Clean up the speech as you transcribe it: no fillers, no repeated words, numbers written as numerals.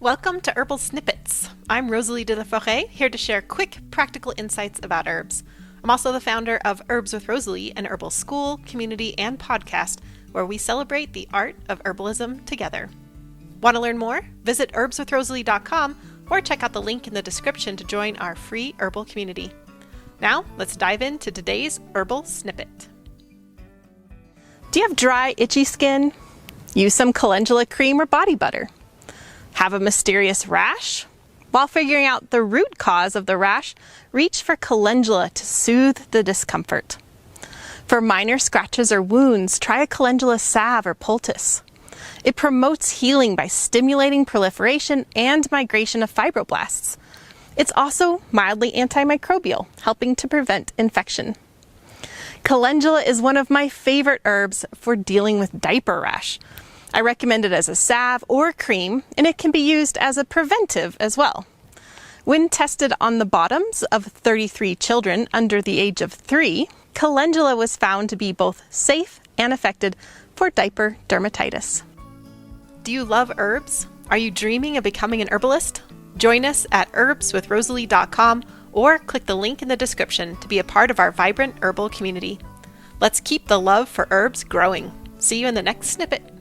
Welcome to Herbal Snippets. I'm Rosalee de la Forêt, here to share quick, practical insights about herbs. I'm also the founder of Herbs with Rosalee, an herbal school, community, and podcast where we celebrate the art of herbalism together. Want to learn more? Visit herbswithrosalee.com or check out the link in the description to join our free herbal community. Now, let's dive into today's Herbal Snippet. Do you have dry, itchy skin? Use some calendula cream or body butter. Have a mysterious rash? While figuring out the root cause of the rash, reach for calendula to soothe the discomfort. For minor scratches or wounds, try a calendula salve or poultice. It promotes healing by stimulating proliferation and migration of fibroblasts. It's also mildly antimicrobial, helping to prevent infection. Calendula is one of my favorite herbs for dealing with diaper rash. I recommend it as a salve or cream, and it can be used as a preventive as well. When tested on the bottoms of 33 children under the age of 3, calendula was found to be both safe and effective for diaper dermatitis. Do you love herbs? Are you dreaming of becoming an herbalist? Join us at herbswithrosalee.com or click the link in the description to be a part of our vibrant herbal community. Let's keep the love for herbs growing. See you in the next snippet.